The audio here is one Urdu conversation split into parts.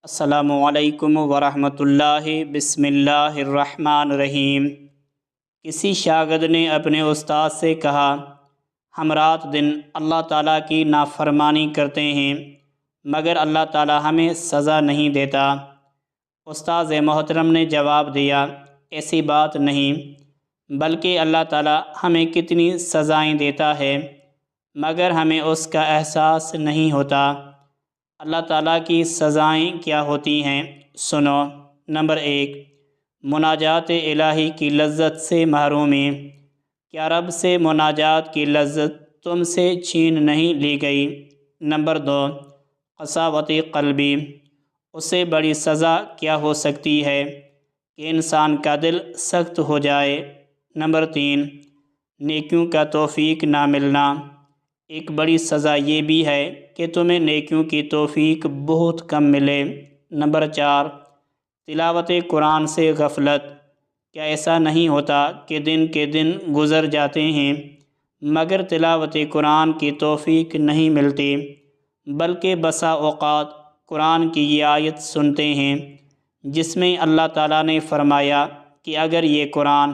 السلام علیکم ورحمۃ اللہ۔ بسم اللہ الرحمن الرحیم۔ کسی شاگرد نے اپنے استاد سے کہا، ہم رات دن اللہ تعالیٰ کی نافرمانی کرتے ہیں مگر اللہ تعالیٰ ہمیں سزا نہیں دیتا۔ استاد محترم نے جواب دیا، ایسی بات نہیں، بلکہ اللہ تعالیٰ ہمیں کتنی سزائیں دیتا ہے مگر ہمیں اس کا احساس نہیں ہوتا۔ اللہ تعالیٰ کی سزائیں کیا ہوتی ہیں، سنو۔ نمبر 1، مناجات الہی کی لذت سے محرومی۔ کیا رب سے مناجات کی لذت تم سے چھین نہیں لی گئی؟ نمبر 2، قساوت قلبی۔ اس سے بڑی سزا کیا ہو سکتی ہے کہ انسان کا دل سخت ہو جائے؟ نمبر 3، نیکیوں کا توفیق نہ ملنا۔ ایک بڑی سزا یہ بھی ہے کہ تمہیں نیکیوں کی توفیق بہت کم ملے۔ نمبر 4، تلاوت قرآن سے غفلت۔ کیا ایسا نہیں ہوتا کہ دن کے دن گزر جاتے ہیں مگر تلاوت قرآن کی توفیق نہیں ملتی، بلکہ بسا اوقات قرآن کی یہ آیت سنتے ہیں جس میں اللہ تعالیٰ نے فرمایا کہ اگر یہ قرآن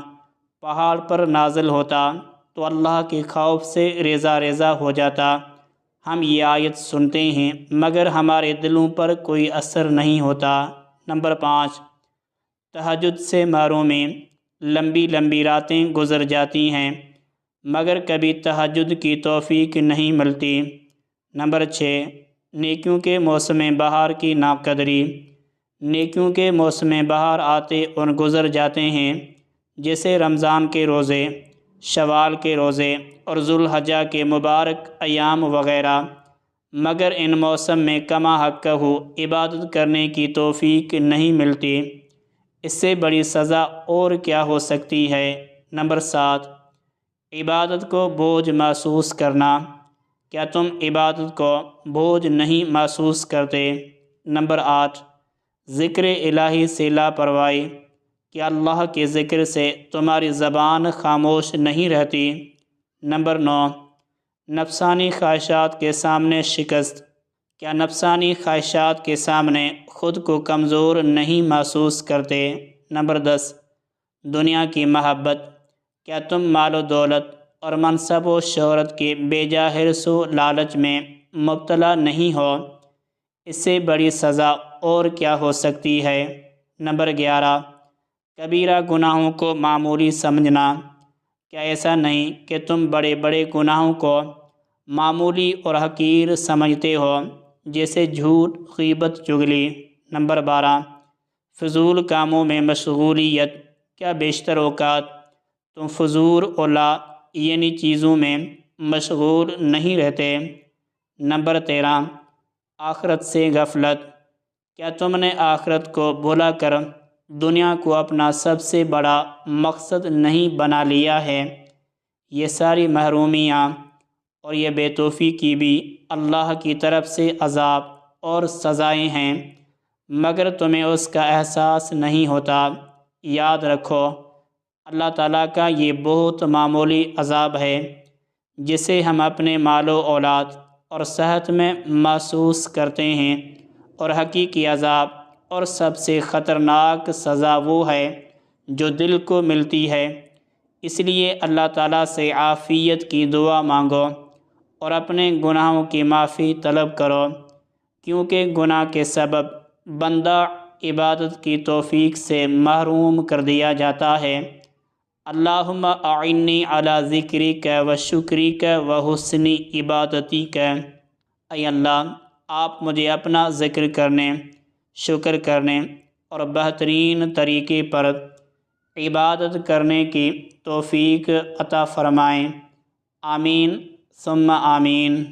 پہاڑ پر نازل ہوتا تو اللہ کے خوف سے ریزہ ریزہ ہو جاتا۔ ہم یہ آیت سنتے ہیں مگر ہمارے دلوں پر کوئی اثر نہیں ہوتا۔ نمبر 5، تہجد سے محرومی۔ لمبی لمبی راتیں گزر جاتی ہیں مگر کبھی تہجد کی توفیق نہیں ملتی۔ نمبر 6، نیکیوں کے موسم بہار کی ناقدری۔ نیکیوں کے موسم بہار آتے اور گزر جاتے ہیں، جیسے رمضان کے روزے، شوال کے روزے اور ذوالحجہ کے مبارک ایام وغیرہ، مگر ان موسم میں کما حقہ عبادت کرنے کی توفیق نہیں ملتی۔ اس سے بڑی سزا اور کیا ہو سکتی ہے؟ نمبر 7، عبادت کو بوجھ محسوس کرنا۔ کیا تم عبادت کو بوجھ نہیں محسوس کرتے؟ نمبر 8، ذکر الہی سے لاپرواہی۔ کیا اللہ کے ذکر سے تمہاری زبان خاموش نہیں رہتی؟ نمبر 9، نفسانی خواہشات کے سامنے شکست۔ کیا نفسانی خواہشات کے سامنے خود کو کمزور نہیں محسوس کرتے؟ نمبر 10، دنیا کی محبت۔ کیا تم مال و دولت اور منصب و شہرت کے بے جا حرص و لالچ میں مبتلا نہیں ہو؟ اس سے بڑی سزا اور کیا ہو سکتی ہے؟ نمبر 11، کبیرہ گناہوں کو معمولی سمجھنا۔ کیا ایسا نہیں کہ تم بڑے بڑے گناہوں کو معمولی اور حقیر سمجھتے ہو، جیسے جھوٹ، غیبت، چغلی؟ نمبر 12، فضول کاموں میں مشغولیت۔ کیا بیشتر اوقات تم فضول اور لا یعنی چیزوں میں مشغول نہیں رہتے؟ نمبر 13، آخرت سے غفلت۔ کیا تم نے آخرت کو بھلا کر دنیا کو اپنا سب سے بڑا مقصد نہیں بنا لیا ہے؟ یہ ساری محرومیاں اور یہ بے توفیقی بھی اللہ کی طرف سے عذاب اور سزائیں ہیں مگر تمہیں اس کا احساس نہیں ہوتا۔ یاد رکھو، اللہ تعالیٰ کا یہ بہت معمولی عذاب ہے جسے ہم اپنے مال و اولاد اور صحت میں محسوس کرتے ہیں، اور حقیقی عذاب اور سب سے خطرناک سزا وہ ہے جو دل کو ملتی ہے۔ اس لیے اللہ تعالیٰ سے عافیت کی دعا مانگو اور اپنے گناہوں کی معافی طلب کرو، کیونکہ گناہ کے سبب بندہ عبادت کی توفیق سے محروم کر دیا جاتا ہے۔ اللہم اعنی علی ذکرک و شکرک و حسن عبادتک۔ اے اللہ، آپ مجھے اپنا ذکر کرنے، شکر کرنے اور بہترین طریقے پر عبادت کرنے کی توفیق عطا فرمائیں۔ آمین ثم آمین۔